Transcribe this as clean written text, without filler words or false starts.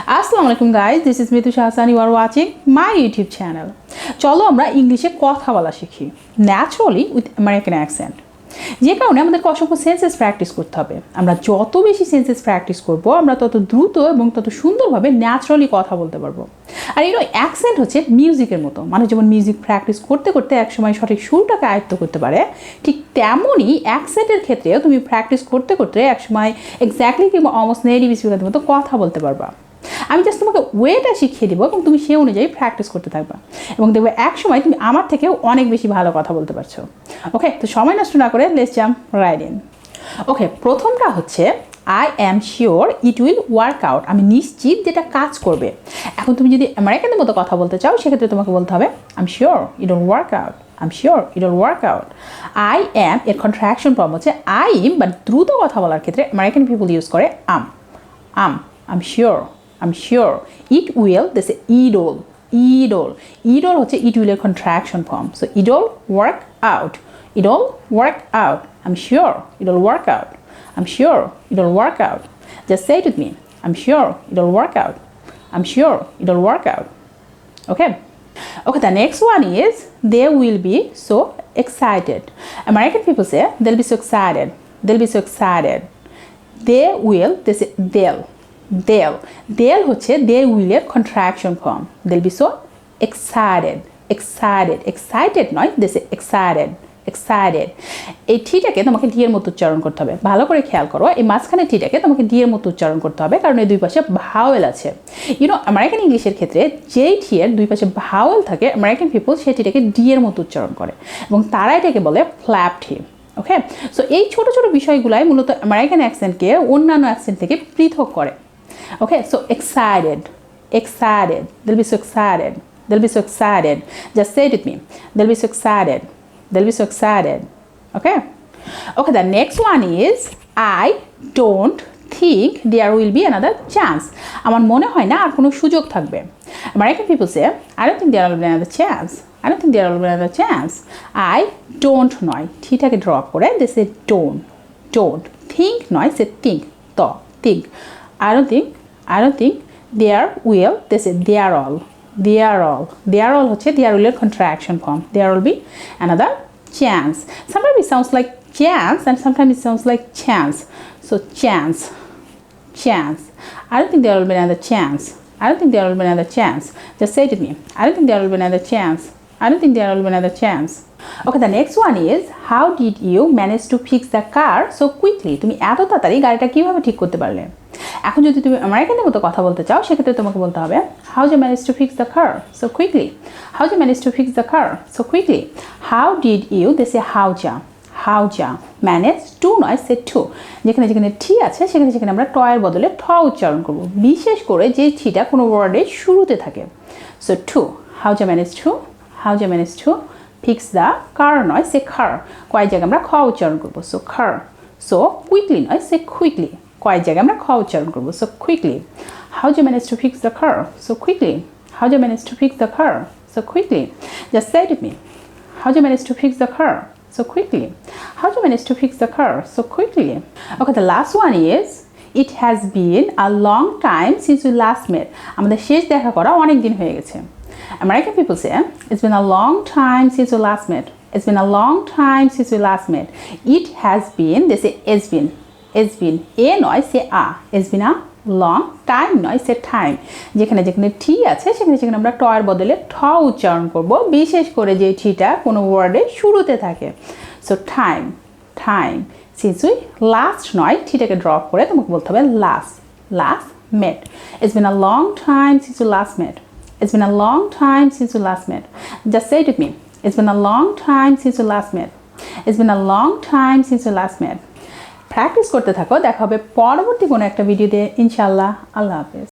Assalamu alaikum guys, this is Tusha Hassan, you are watching my YouTube channel. চলো আমরা ইংলিশে কথা বলা শিখি ন্যাচারালি উইথ আমেরিকান অ্যাকসেন্ট। যে কারণে আমাদেরকে অসংখ্য সেন্সেস প্র্যাকটিস করতে হবে। আমরা যত বেশি সেন্সেস প্র্যাকটিস করব আমরা তত দ্রুত এবং তত সুন্দরভাবে ন্যাচারালি কথা বলতে পারবো। আর অ্যাকসেন্ট হচ্ছে মিউজিকের মতো, মানুষ যেমন মিউজিক প্র্যাকটিস করতে করতে একসময় সঠিক সুরটাকে আয়ত্ত করতে পারে, ঠিক তেমনই অ্যাকসেন্টের ক্ষেত্রেও তুমি প্র্যাকটিস করতে করতে একসময় এক্স্যাক্টলি কিংবা অলমোস্ট নেটিভ স্পিকারের মতো কথা বলতে পারবা। আমি জাস্ট তোমাকে ওয়েটা শিখিয়ে দিব এবং তুমি সেই অনুযায়ী প্র্যাকটিস করতে থাকবা এবং দেখবে এক সময় তুমি আমার থেকেও অনেক বেশি ভালো কথা বলতে পারছো। ওকে, তো সময় নষ্ট না করে লেটস জাম্প রাইট ইন। ওকে, প্রথমটা হচ্ছে I am sure it will work out. আমি নিশ্চিত যেটা কাজ করবে। এখন তুমি যদি আমেরিকানদের মতো কথা বলতে চাও সেক্ষেত্রে তোমাকে বলতে হবে I am sure it will work out. I am sure it will work out. I am এর কন্ট্রাকশন ফর্ম হচ্ছে আই এম, বাট দ্রুত কথা বলার ক্ষেত্রে আমেরিকান পিপল ইউজ করে আম। I am sure, I'm sure. It will, they say it'll. It'll হচ্ছে it will এর contraction form. So it'll work out. It'll work out. I'm sure it'll work out. I'm sure it'll work out. Just say it with me. I'm sure it'll work out. I'm sure it'll work out. Okay? Okay, the next one is they will be so excited. American people say they'll be so excited. They'll be so excited. They will, they say they'll হচ্ছে they will এর contraction form. They'll be so excited নয়, they say excited. এই ঠিটাকে তোমাকে D এর মতো উচ্চারণ করতে হবে। ভালো করে খেয়াল করো, এই মাঝখানে ঠিটাকে তোমাকে ডি এর মতো উচ্চারণ করতে হবে, কারণ এই দুই পাশে ভাওয়েল আছে। আমেরিকান ইংলিশের ক্ষেত্রে যেই টি এর দুই পাশে ভাওয়েল থাকে, আমেরিকান পিপল সেই ঠিটাকে ডি এর মতো উচ্চারণ করে এবং তারা এটাকে বলে ফ্ল্যাপ টি। ওকে, সো এই ছোট ছোট বিষয়গুলাই মূলত আমেরিকান অ্যাকসেন্টকে অন্যান্য অ্যাকসেন্ট থেকে পৃথক করে। Okay, so excited. They'll be so excited. Just say it with me. They'll be so excited. Okay, the next one is I don't think there will be another chance. আমার মনে হয় না আর কোনো সুযোগ থাকবে। American people say I don't think there will be another chance. I don't নয়, ঠিকঠাক drop করে they say don't. Think নয়, say think. Think. I don't think there will, they say there all হচ্ছে there will এর contraction form. There will be another chance. Sometimes it sounds like chance and sometimes it sounds like chance. So chance. I don't think there will be another chance. Just say it with me. I don't think there will be another chance. Okay, the next one is how did you manage to fix the car so quickly? তুমি এত তাড়াতাড়ি গাড়িটা কিভাবে ঠিক করতে পারলে? এখন যদি তুমি আমেরিকানদের মতো কথা বলতে চাও সেক্ষেত্রে তোমাকে বলতে হবে how did you manage to fix the car so quickly? How did you, they say how ja manage to নয়, say to. যেখানে টি আছে সেখানে আমরা ট এর বদলে ঠ উচ্চারণ করব, বিশেষ করে যে টিটা কোনো ওয়ার্ডের শুরুতে থাকে। So to, how did you manage to fix the car নয়, say car. কয়েক জায়গায় আমরা খ উচ্চারণ করব, so car. So quickly নয়, say quickly. কয়েক জায়গায় আমরা খ উচ্চারণ করব, so quickly. How did you manage to fix the car so quickly? Just say it with me. How did you manage to fix the car so quickly? Okay, the last one is it has been a long time since we last met. আমাদের শেষ দেখা করা অনেক দিন হয়ে গেছে। American people say it's been a long time since we last met. It has been, they say it's been এ নয়, সে it's been a long time নয়, সে time. যেখানে টি আছে সেখানে আমরা ট এর বদলে ঠ উচ্চারণ করব, বিশেষ করে যে টিটা কোনো ওয়ার্ডের শুরুতে থাকে। So time. Since we last নয়, টিটাকে ড্রপ করে তোমাকে বলতে হবে last met. It's been a long time since we last met. Just say it with me. It's been a long time since we last met. Practice করতে থাকো, দেখা হবে পরবর্তী কোনো একটা ভিডিওতে ইনশাআল্লাহ। আল্লাহ হাফেজ।